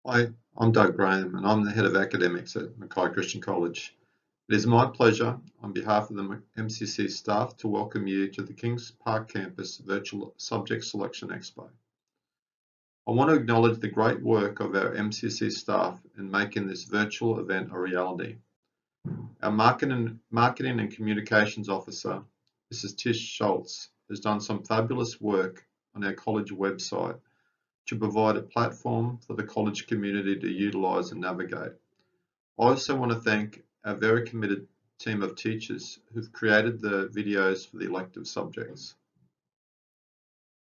Hi, I'm Doug Graham and I'm the Head of Academics at Mackay Christian College. It is my pleasure, on behalf of the MCC staff, to welcome you to the Kings Park Campus Virtual Subject Selection Expo. I want to acknowledge the great work of our MCC staff in making this virtual event a reality. Our Marketing and Communications Officer, Mrs. Tish Schultz, has done some fabulous work on our college website to provide a platform for the college community to utilise and navigate. I also want to thank our very committed team of teachers who've created the videos for the elective subjects.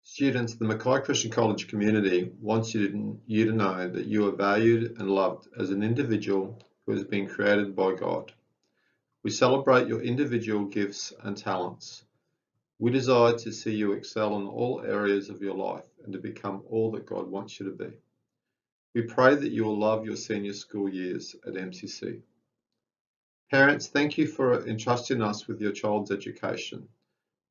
Students, the Mackay Christian College community wants you to know that you are valued and loved as an individual who has been created by God. We celebrate your individual gifts and talents. We desire to see you excel in all areas of your life and to become all that God wants you to be. We pray that you will love your senior school years at MCC. Parents, thank you for entrusting us with your child's education.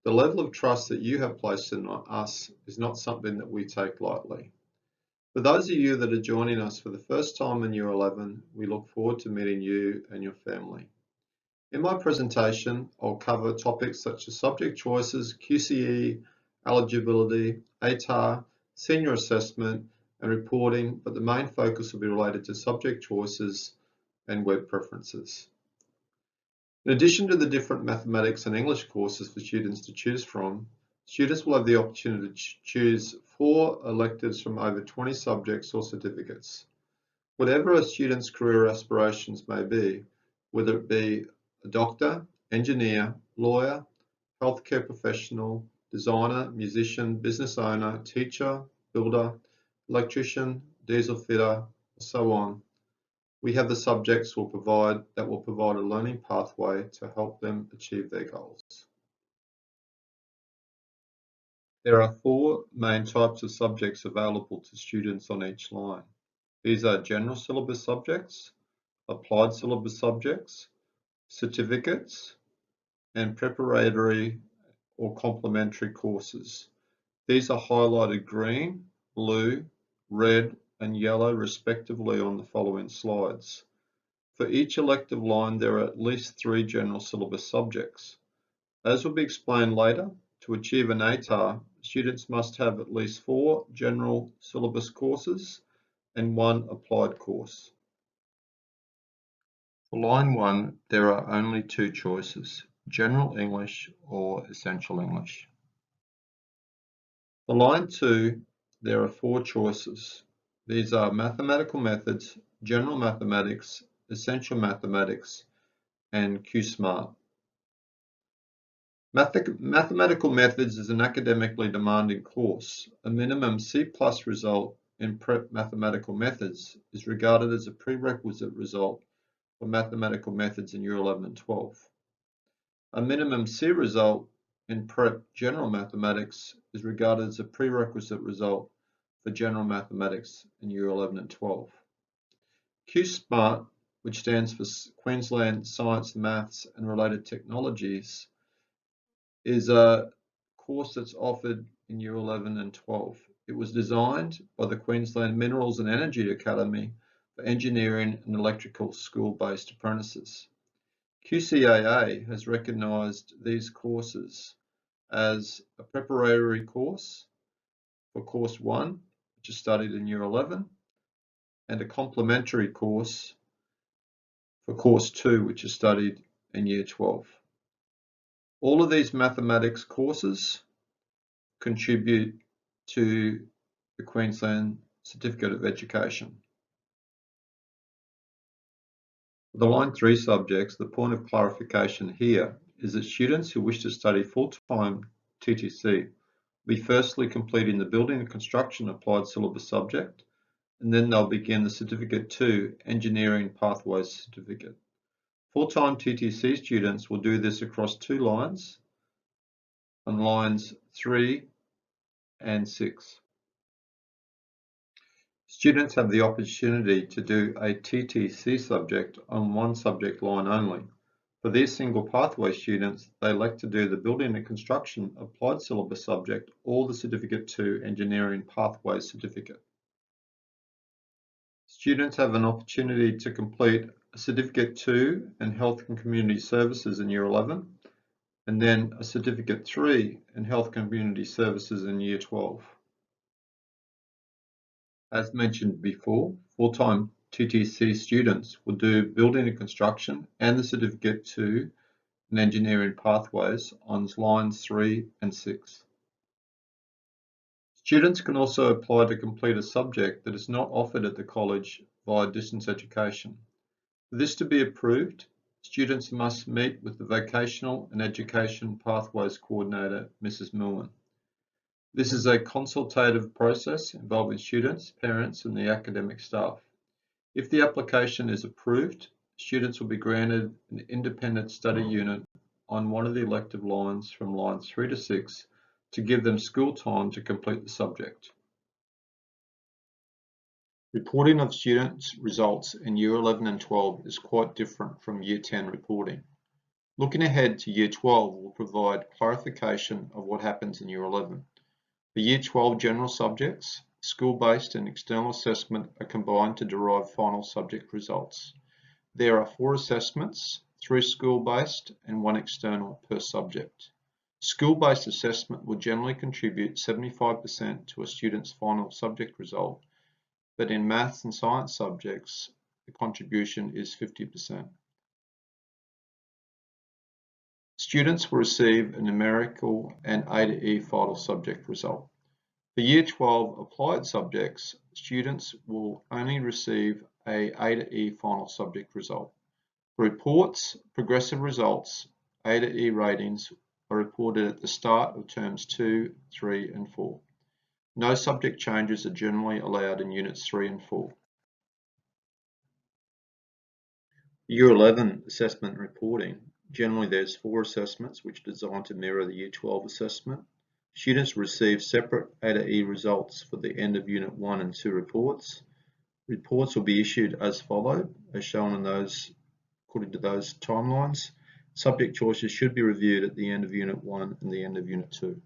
The level of trust that you have placed in us is not something that we take lightly. For those of you that are joining us for the first time in Year 11, we look forward to meeting you and your family. In my presentation, I'll cover topics such as subject choices, QCE, eligibility, ATAR, senior assessment, and reporting, but the main focus will be related to subject choices and web preferences. In addition to the different mathematics and English courses for students to choose from, students will have the opportunity to choose 4 electives from over 20 subjects or certificates. Whatever a student's career aspirations may be, whether it be a doctor, engineer, lawyer, healthcare professional, designer, musician, business owner, teacher, builder, electrician, diesel fitter, so on, we have the subjects that will provide a learning pathway to help them achieve their goals. There are 4 main types of subjects available to students on each line. These are general syllabus subjects, applied syllabus subjects, certificates, and preparatory or complementary courses. These are highlighted green, blue, red, and yellow respectively on the following slides. For each elective line, there are at least 3 general syllabus subjects. As will be explained later, to achieve an ATAR, students must have at least 4 general syllabus courses and 1 applied course. For line 1, there are only 2 choices, General English or Essential English. For line 2, there are 4 choices. These are Mathematical Methods, General Mathematics, Essential Mathematics, and QSmart. Mathematical Methods is an academically demanding course. A minimum C+ result in Prep Mathematical Methods is regarded as a prerequisite result for Mathematical Methods in Year 11 and 12. A minimum C result in Prep General Mathematics is regarded as a prerequisite result for General Mathematics in Year 11 and 12. QSmart, which stands for Queensland Science, Maths and Related Technologies, is a course that's offered in Year 11 and 12. It was designed by the Queensland Minerals and Energy Academy for engineering and electrical school-based apprentices. QCAA has recognised these courses as a preparatory course for Course 1, which is studied in Year 11, and a complementary course for Course 2, which is studied in Year 12. All of these mathematics courses contribute to the Queensland Certificate of Education. For the Line 3 subjects, the point of clarification here is that students who wish to study full-time TTC will be firstly completing the Building and Construction Applied Syllabus subject, and then they'll begin the Certificate 2 Engineering Pathways Certificate. Full-time TTC students will do this across 2 lines, on lines 3 and 6. Students have the opportunity to do a TTC subject on 1 subject line only. For these single pathway students, they elect to do the Building and Construction Applied Syllabus subject or the Certificate 2 Engineering Pathways Certificate. Students have an opportunity to complete a Certificate 2 in Health and Community Services in Year 11, and then a Certificate 3 in Health and Community Services in Year 12. As mentioned before, full-time TTC students will do Building and Construction and the Certificate 2 in Engineering Pathways on lines 3 and 6. Students can also apply to complete a subject that is not offered at the college via distance education. For this to be approved, students must meet with the Vocational and Education Pathways Coordinator, Mrs. Millman. This is a consultative process involving students, parents, and the academic staff. If the application is approved, students will be granted an independent study unit on one of the elective lines from lines 3 to 6 to give them school time to complete the subject. Reporting of students' results in Year 11 and 12 is quite different from Year 10 reporting. Looking ahead to Year 12 will provide clarification of what happens in Year 11. For Year 12 general subjects, school-based and external assessment are combined to derive final subject results. There are 4 assessments, 3 school-based and 1 external per subject. School-based assessment will generally contribute 75% to a student's final subject result, but in maths and science subjects, the contribution is 50%. Students will receive a numerical and A to E final subject result. For Year 12 applied subjects, students will only receive a to E final subject result. For reports, progressive results, A to E ratings are reported at the start of terms 2, 3, and 4. No subject changes are generally allowed in Units 3 and 4. Year 11 assessment reporting. Generally, there's 4 assessments which are designed to mirror the Year 12 assessment. Students receive separate A to E results for the end of Unit 1 and 2 reports. Reports will be issued as followed, as shown in those according to those timelines. Subject choices should be reviewed at the end of Unit 1 and the end of Unit 2.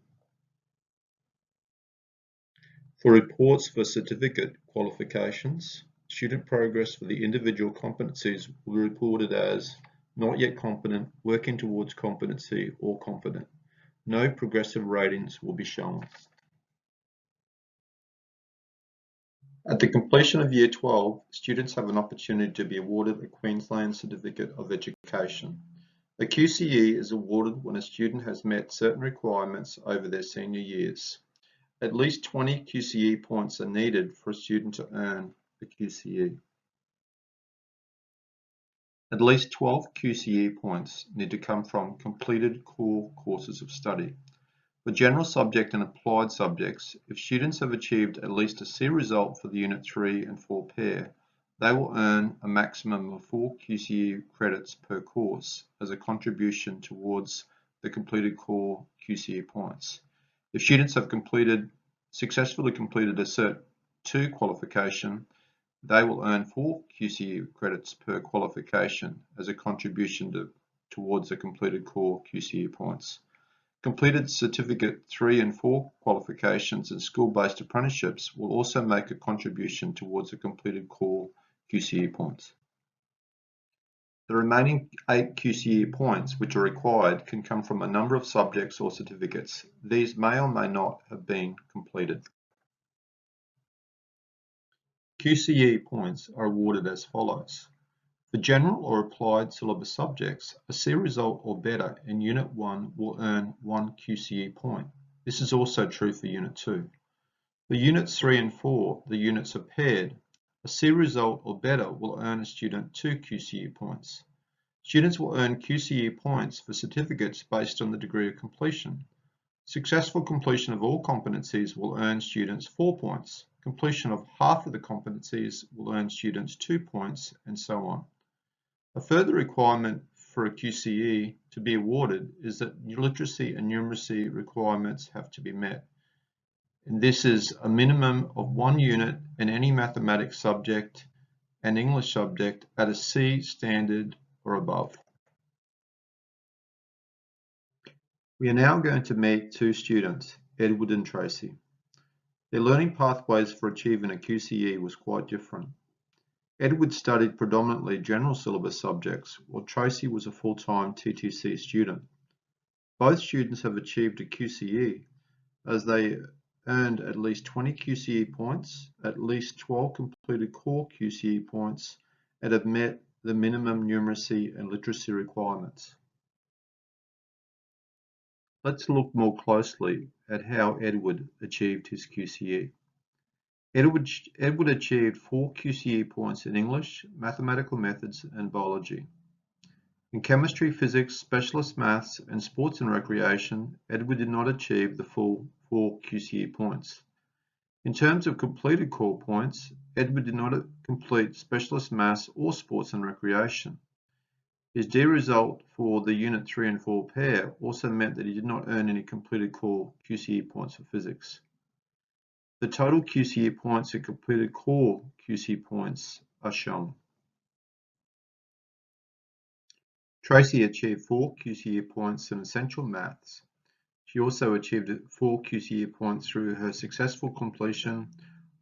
For reports for certificate qualifications, student progress for the individual competencies will be reported as not yet competent, working towards competency, or competent. No progressive ratings will be shown. At the completion of Year 12, students have an opportunity to be awarded a Queensland Certificate of Education. A QCE is awarded when a student has met certain requirements over their senior years. At least 20 QCE points are needed for a student to earn the QCE. At least 12 QCE points need to come from completed core courses of study. For general subject and applied subjects, if students have achieved at least a C result for the Unit 3 and 4 pair, they will earn a maximum of 4 QCE credits per course as a contribution towards the completed core QCE points. If students have successfully completed a Cert 2 qualification, they will earn 4 QCE credits per qualification as a contribution towards the completed core QCE points. Completed Certificate 3 and 4 qualifications and school-based apprenticeships will also make a contribution towards the completed core QCE points. The remaining 8 QCE points which are required can come from a number of subjects or certificates. These may or may not have been completed. QCE points are awarded as follows. For general or applied syllabus subjects, a C result or better in Unit 1 will earn 1 QCE point. This is also true for Unit 2. For Units 3 and 4, the units are paired. A C result or better will earn a student 2 QCE points. Students will earn QCE points for certificates based on the degree of completion. Successful completion of all competencies will earn students 4 points. Completion of half of the competencies will earn students 2 points, and so on. A further requirement for a QCE to be awarded is that literacy and numeracy requirements have to be met. And this is a minimum of 1 unit in any mathematics subject and English subject at a C standard or above. We are now going to meet 2 students, Edward and Tracey. Their learning pathways for achieving a QCE was quite different. Edward studied predominantly general syllabus subjects, while Tracey was a full-time TTC student. Both students have achieved a QCE, as they earned at least 20 QCE points, at least 12 completed core QCE points, and have met the minimum numeracy and literacy requirements. Let's look more closely at how Edward achieved his QCE. Edward achieved 4 QCE points in English, mathematical methods, and biology. In chemistry, physics, specialist maths, and sports and recreation, Edward did not achieve the full 4 QCE points. In terms of completed core points, Edward did not complete specialist maths or sports and recreation. His D result for the Unit 3 and 4 pair also meant that he did not earn any completed core QCE points for physics. The total QCE points and completed core QCE points are shown. Tracey achieved 4 QCE points in essential maths. She also achieved 4 QCE points through her successful completion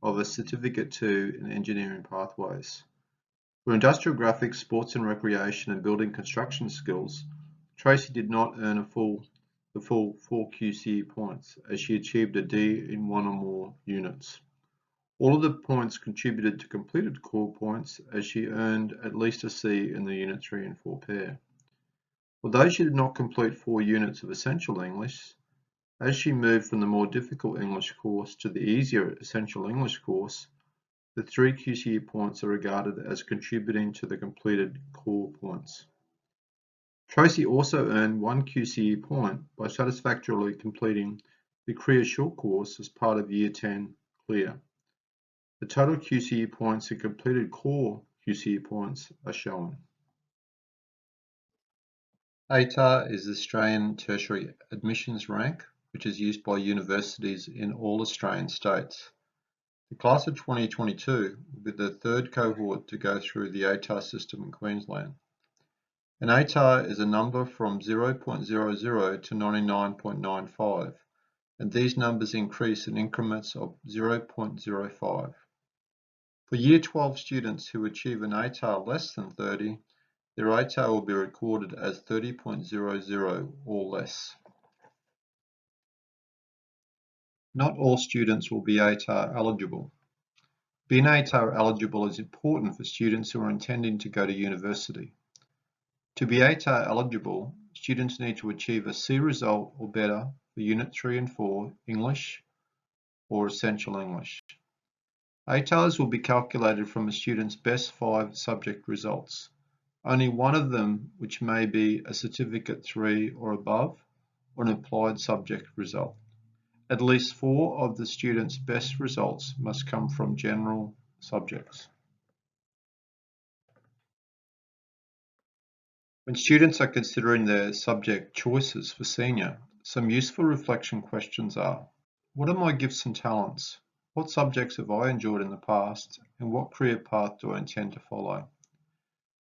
of a Certificate 2 in Engineering Pathways. For industrial graphics, sports and recreation, and building construction skills, Tracey did not earn the full 4 QCE points, as she achieved a D in one or more units. All of the points contributed to completed core points, as she earned at least a C in the Unit 3 and 4 pair. Although she did not complete 4 units of Essential English, as she moved from the more difficult English course to the easier Essential English course, the 3 QCE points are regarded as contributing to the completed core points. Tracey also earned 1 QCE point by satisfactorily completing the Career Short course as part of Year 10 Clear. The total QCE points and completed core QCE points are shown. ATAR is the Australian Tertiary Admissions Rank, which is used by universities in all Australian states. The class of 2022 will be the third cohort to go through the ATAR system in Queensland. An ATAR is a number from 0.00 to 99.95, and these numbers increase in increments of 0.05. For Year 12 students who achieve an ATAR less than 30, their ATAR will be recorded as 30.00 or less. Not all students will be ATAR eligible. Being ATAR eligible is important for students who are intending to go to university. To be ATAR eligible, students need to achieve a C result or better for Unit 3 and 4 English or Essential English. ATARs will be calculated from a student's best 5 subject results, only one of them which may be a Certificate 3 or above, or an applied subject result. At least 4 of the student's best results must come from general subjects. When students are considering their subject choices for senior, some useful reflection questions are: what are my gifts and talents? What subjects have I enjoyed in the past? And what career path do I intend to follow?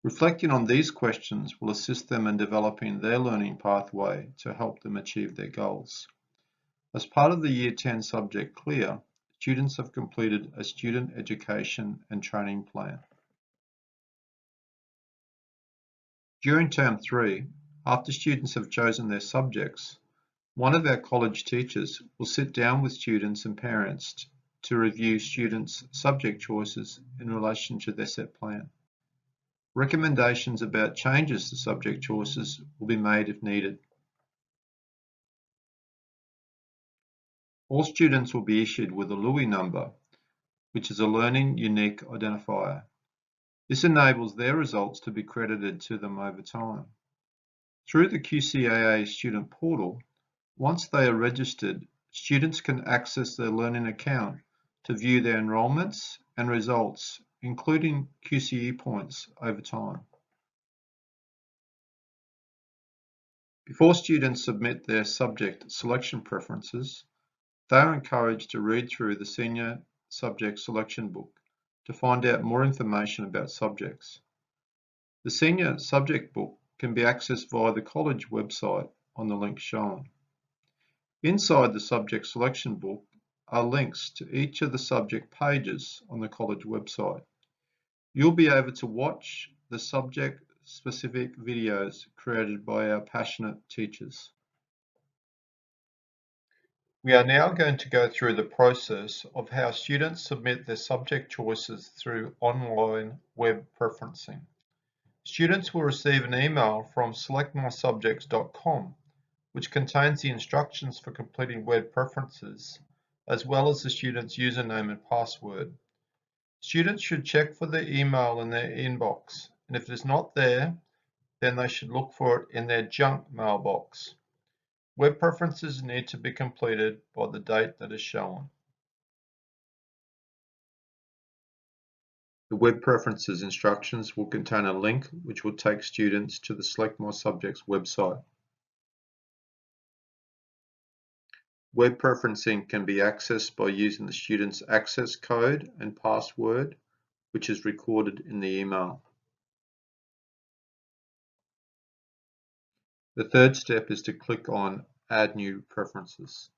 Reflecting on these questions will assist them in developing their learning pathway to help them achieve their goals. As part of the Year 10 subject Clear, students have completed a student education and training plan. During Term 3, after students have chosen their subjects, one of our college teachers will sit down with students and parents to review students' subject choices in relation to their set plan. Recommendations about changes to subject choices will be made if needed. All students will be issued with a Louis number, which is a Learning Unique Identifier. This enables their results to be credited to them over time. Through the QCAA student portal, once they are registered, students can access their learning account to view their enrolments and results, including QCE points over time. Before students submit their subject selection preferences, they are encouraged to read through the Senior Subject Selection Book to find out more information about subjects. The Senior Subject Book can be accessed via the college website on the link shown. Inside the Subject Selection Book are links to each of the subject pages on the college website. You'll be able to watch the subject-specific videos created by our passionate teachers. We are now going to go through the process of how students submit their subject choices through online web preferencing. Students will receive an email from selectmysubjects.com, which contains the instructions for completing web preferences, as well as the student's username and password. Students should check for the email in their inbox, and if it is not there, then they should look for it in their junk mailbox. Web preferences need to be completed by the date that is shown. The web preferences instructions will contain a link which will take students to the Select My Subjects website. Web preferencing can be accessed by using the student's access code and password, which is recorded in the email. The third step is to click on Add New Preferences.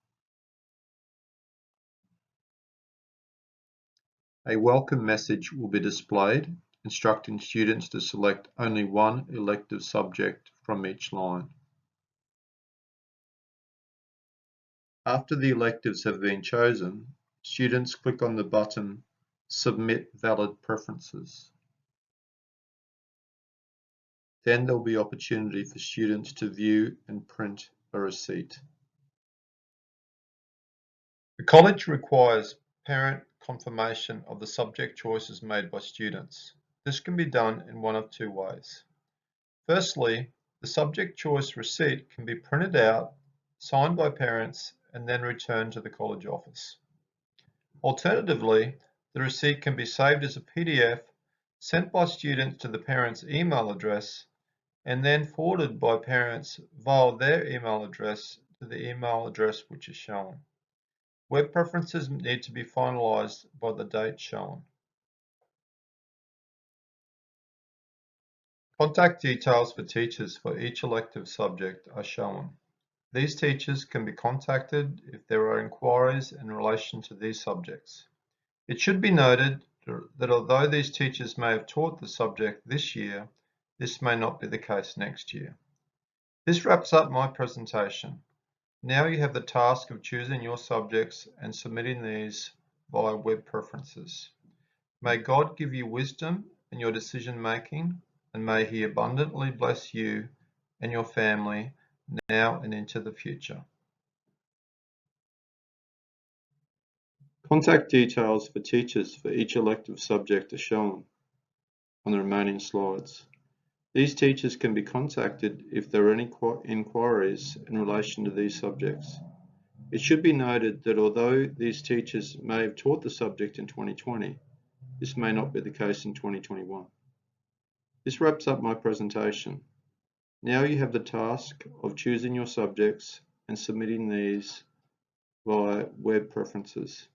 A welcome message will be displayed, instructing students to select only one elective subject from each line. After the electives have been chosen, students click on the button Submit Valid Preferences. Then there will be opportunity for students to view and print a receipt. The college requires parent confirmation of the subject choices made by students. This can be done in one of two ways. Firstly, the subject choice receipt can be printed out, signed by parents, and then returned to the college office. Alternatively, the receipt can be saved as a PDF, sent by students to the parent's email address, and then forwarded by parents via their email address to the email address which is shown. Web preferences need to be finalized by the date shown. Contact details for teachers for each elective subject are shown. These teachers can be contacted if there are inquiries in relation to these subjects. It should be noted that although these teachers may have taught the subject this year, this may not be the case next year. This wraps up my presentation. Now you have the task of choosing your subjects and submitting these via web preferences. May God give you wisdom in your decision making, and may He abundantly bless you and your family now and into the future. Contact details for teachers for each elective subject are shown on the remaining slides. These teachers can be contacted if there are any inquiries in relation to these subjects. It should be noted that although these teachers may have taught the subject in 2020, this may not be the case in 2021. This wraps up my presentation. Now you have the task of choosing your subjects and submitting these via web preferences.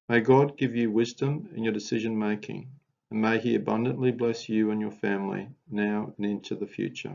May God give you wisdom in your decision making, and may He abundantly bless you and your family now and into the future.